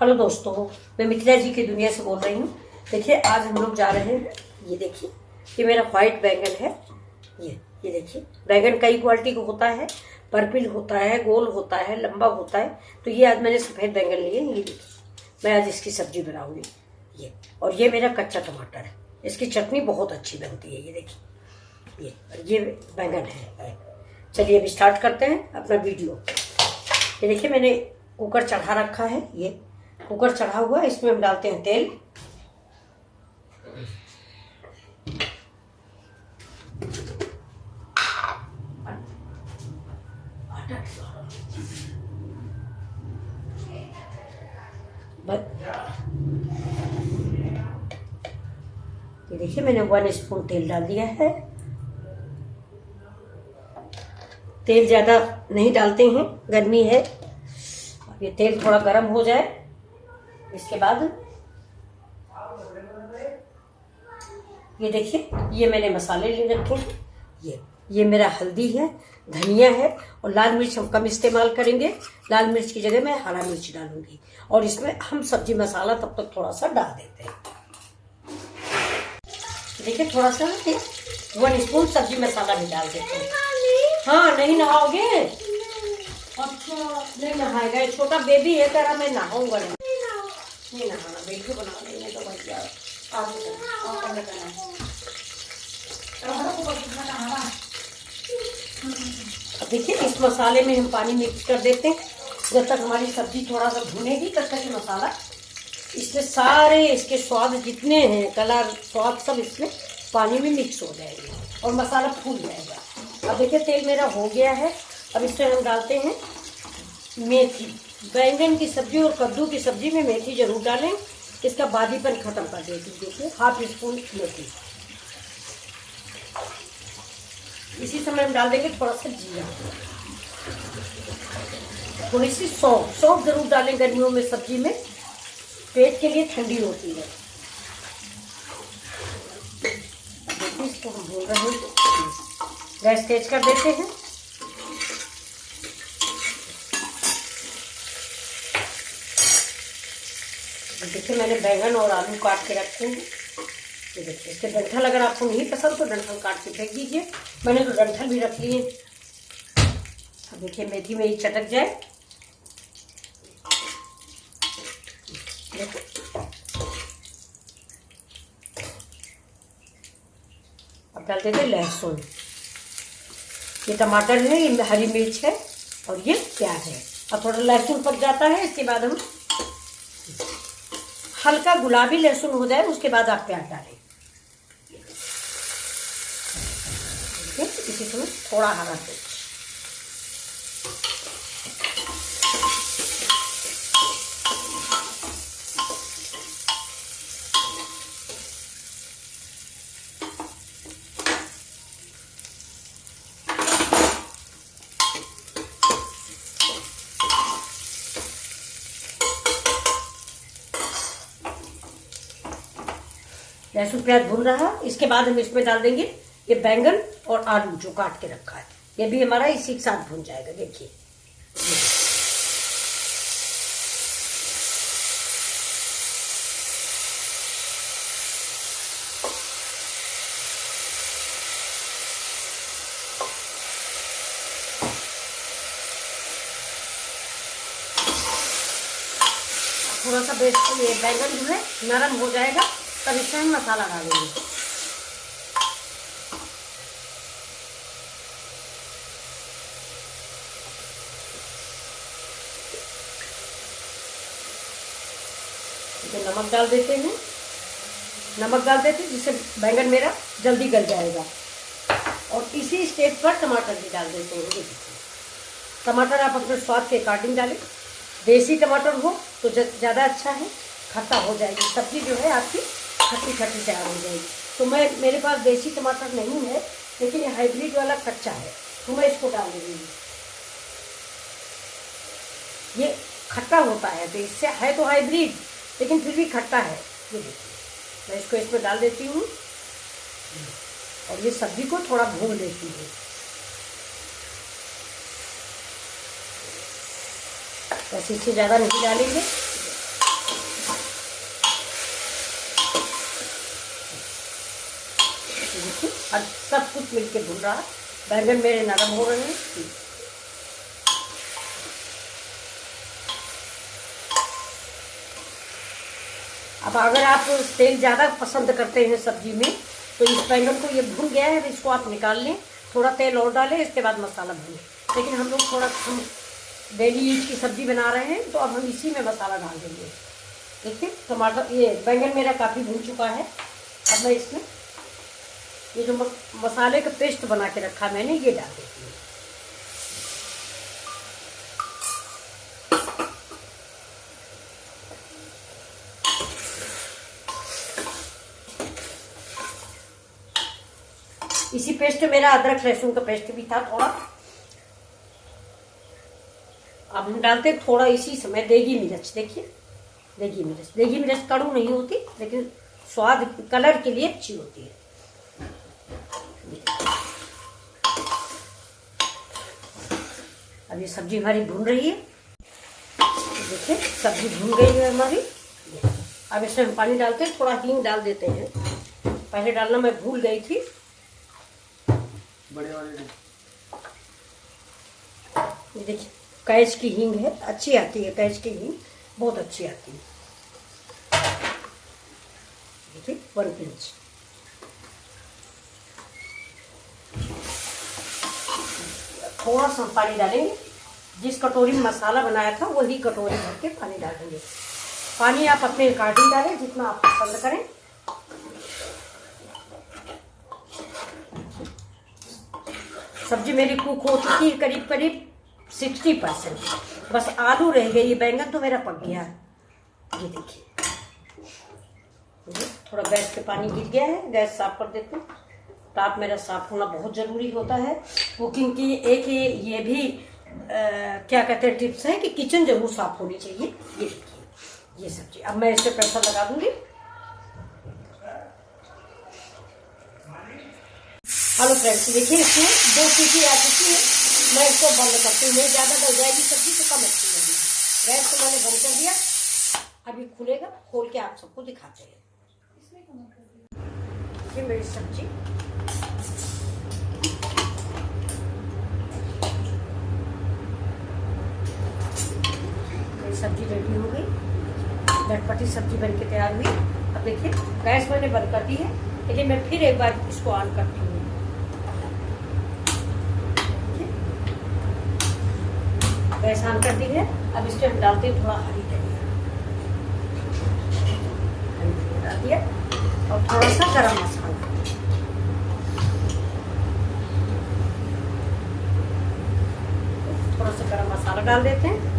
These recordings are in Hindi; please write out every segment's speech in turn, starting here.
हेलो दोस्तों, मैं मिथिला जी की दुनिया से बोल रही हूँ। देखिए, आज हम लोग जा रहे हैं। ये देखिए, ये मेरा व्हाइट बैंगन है। ये देखिए, बैंगन कई क्वालिटी का होता है। पर्पल होता है, गोल होता है, लंबा होता है। तो ये आज मैंने सफ़ेद बैंगन लिए। ये देखिए, मैं आज इसकी सब्जी बनाऊंगी। और ये मेरा कच्चा टमाटर है। इसकी चटनी बहुत अच्छी बनती है। ये देखिए, ये बैंगन है। चलिए अभी स्टार्ट करते हैं अपना वीडियो। ये देखिए, मैंने कुकर चढ़ा रखा है। ये कुकर चढ़ा हुआ है, इसमें हम डालते हैं तेल। ये देखिए, मैंने 1 स्पून तेल डाल दिया है। तेल ज़्यादा नहीं डालते हैं, गर्मी है। ये तेल थोड़ा गर्म हो जाए, इसके बाद ये देखिए, ये मैंने मसाले ले रखे हैं। ये मेरा हल्दी है, धनिया है, और लाल मिर्च हम कम इस्तेमाल करेंगे। लाल मिर्च की जगह मैं हरा मिर्च डालूंगी। और इसमें हम सब्जी मसाला तब तक थोड़ा सा डाल देते हैं। देखिए, थोड़ा सा 1 स्पून सब्जी मसाला भी डाल देते हैं। हाँ, नहीं नहाओगे? अच्छा, नहीं नहाएगा। छोटा बेबी है, कह रहा मैं नहाऊंगा। नहीं नहाना, बेटी बना लेंगे तो बच जाए। देखिए, इस मसाले में हम पानी मिक्स कर देते हैं। जब तक हमारी सब्जी थोड़ा सा भुनेगी तब तक ये मसाला इसमें सारे इसके स्वाद जितने हैं, कलर स्वाद सब इसमें पानी में मिक्स हो जाएंगे और मसाला फूल जाएगा। अब देखिए, तेल मेरा हो गया है। अब इसमें हम डालते हैं मेथी। बैंगन की सब्जी और कद्दू की सब्जी में मेथी जरूर डालें, इसका बादीपन खत्म कर देती। देखिए, 1/2 स्पून मेथी। इसी समय हम डाल देंगे थोड़ा सा जीरा, थोड़ी सी सौंफ। सौंफ जरूर डालें, गर्मियों में सब्जी में पेट के लिए ठंडी होती है। देखिए, इसको हम भून रहे हैं। गैस तेज कर देते हैं। देखिए, मैंने बैंगन और आलू काट के रखे हैं। ये देखिए, इसके डंठल अगर आपको नहीं पसंद तो डंठल काट के फेंक दीजिए। मैंने तो डंठल भी रख लिए। अब देखिए, मेथी में ही चटक जाए। अब डाल देते लहसुन। ये टमाटर है, ये हरी मिर्च है, और ये प्याज है। अब थोड़ा लहसुन पक जाता है, इसके बाद हम हल्का गुलाबी लहसुन हो जाए, उसके बाद आप प्याज डालें। इसी समय थोड़ा हरा मिर्च। लहसुन प्याज भून रहा, इसके बाद हम इसमें डाल देंगे ये बैंगन और आलू जो काट के रखा है। ये भी हमारा इसी के साथ भून जाएगा। देखिए, थोड़ा सा ये बैंगन जो है नरम हो जाएगा, तब इसमें हम मसाला डालेंगे। तो नमक डाल देते हैं। नमक डाल देते हैं जिससे बैंगन मेरा जल्दी गल जाएगा। और इसी स्टेज पर टमाटर भी डाल देते हैं। टमाटर आप अपने स्वाद के अकॉर्डिंग डालें। देसी टमाटर हो तो ज़्यादा अच्छा है, खट्टा हो जाएगी सब्जी जो है आपकी, खट्टी खट्टी तैयार हो जाएगी। तो मेरे पास देसी टमाटर नहीं है, लेकिन ये हाइब्रिड वाला कच्चा है, तो मैं इसको डाल दूँगी। ये खट्टा होता है, तो इससे है तो हाइब्रिड, लेकिन फिर भी खट्टा है। ये देखिए, मैं इसको इसमें डाल देती हूँ और ये सब्जी को थोड़ा भून लेती हूँ। बस इससे ज़्यादा नहीं डालेंगे। और सब कुछ मिलके भून रहा। बैंगन मेरे नरम हो रहे हैं। अब अगर आप तेल ज़्यादा पसंद करते हैं सब्जी में तो इस बैंगन को ये भून गया है, इसको आप निकाल लें, थोड़ा तेल और डालें, इसके बाद मसाला भूनें। लेकिन हम लोग थोड़ा हम डेली यूज की सब्जी बना रहे हैं तो अब हम इसी में मसाला डाल देंगे। देखिए टमाटर, ये बैंगन मेरा काफ़ी भून चुका है। अब मैं इसमें ये जो मसाले का पेस्ट बना के रखा मैंने, ये डाल देती हूँ। इसी पेस्ट में मेरा अदरक लहसुन का पेस्ट भी था थोड़ा। अब हम डालते थोड़ा इसी समय देगी मिर्च। देखिए देगी मिर्च कड़ू नहीं होती, लेकिन स्वाद कलर के लिए अच्छी होती है। अब ये सब्जी हमारी भून रही है। देखिए सब्जी भून गई है हमारी। अब इसमें हम पानी डालते हैं, थोड़ा हींग डाल देते हैं। पहले डालना मैं भूल गई थी। बड़े वाले ये देखिए कैच की हींग है, अच्छी आती है। कैच की हींग बहुत अच्छी आती है। देखिए 1 पिंच। थोड़ा सा पानी डालेंगे। जिस कटोरी में मसाला बनाया था वही कटोरी भर के पानी डालेंगे। पानी आप अपने अकॉर्डिंग डालें, जितना आप पसंद करें। सब्जी मेरी कुक हो चुकी है करीब करीब 60%। बस आलू रह गई। बैंगन तो मेरा पक गया है। ये देखिए थोड़ा गैस पे पानी गिर गया है, गैस साफ कर देते हैं। टाप मेरा साफ होना बहुत ज़रूरी होता है। कुकिंग की एक ये भी क्या कहते हैं टिप्स है कि किचन जरूर साफ होनी चाहिए। ये देखिए ये सब्जी। अब मैं इसे प्रेशर लगा दूंगी। हेलो फ्रेंड्स, देखिए इसमें 2 सीटी आ चुकी है। मैं इसको बंद करती हूँ। नहीं ज़्यादा गल जाएगी सब्जी तो कम अच्छी लगेगी। गैस को मैंने बंद कर दिया। अभी खुलेगा, खोल के आप सबको दिखाते हैं। ये मेरी सब्जी सब्जी रेडी हो गई। झटपटी सब्जी बनके तैयार हुई। अब देखिए गैस मैंने बंद कर दी है, लेकिन मैं फिर एक बार इसको ऑन करती हूँ। गैस ऑन कर दी है। अब इसमें हम डालते हैं थोड़ा हरी धनिया डाल दिया और थोड़ा सा गरम मसाला। थोड़ा सा गरम मसाला डाल देते हैं।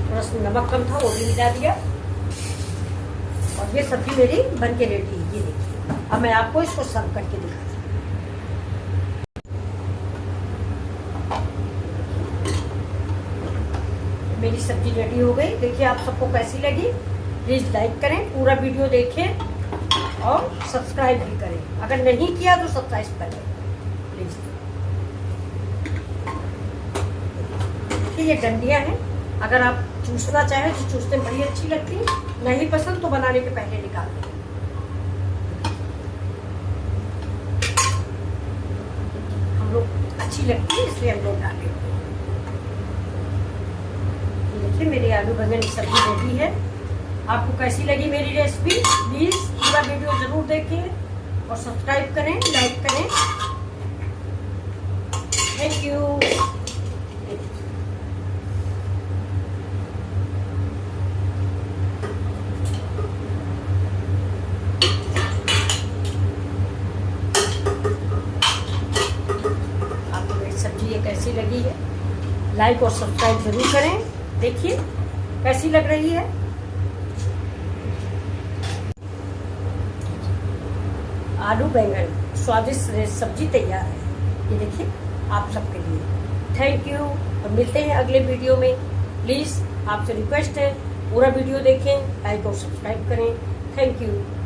थोड़ा सा नमक कम था वो भी मिला दिया। और ये सब्जी मेरी बन के रेडी है। ये देखिए अब मैं आपको इसको सर्व करके दिखाती हूँ। मेरी सब्जी रेडी हो गई। देखिए आप सबको कैसी लगी, प्लीज़ लाइक करें, पूरा वीडियो देखें और सब्सक्राइब भी करें। अगर नहीं किया तो सब्सक्राइब करें प्लीज़। देखिए ये डंडियाँ हैं, अगर आप चूसना चाहें तो चूसते बड़ी अच्छी लगती है। नहीं पसंद तो बनाने के पहले निकाल दें। हम लोग अच्छी लगती है इसलिए हम लोग डालें। देखिए मेरी आलू बैंगन की सब्जी रेडी है। आपको कैसी लगी मेरी रेसिपी, प्लीज़ पूरा वीडियो ज़रूर देखें और सब्सक्राइब करें, लाइक करें। Thank you. सब्जी ये कैसी लगी है, लाइक और सब्सक्राइब जरूर करें। देखिए कैसी लग रही है। आलू बैंगन स्वादिष्ट सब्जी तैयार है। ये देखिए आप सबके लिए। थैंक यू और मिलते हैं अगले वीडियो में। प्लीज़ आपसे रिक्वेस्ट है पूरा वीडियो देखें, लाइक और सब्सक्राइब करें। Thank you.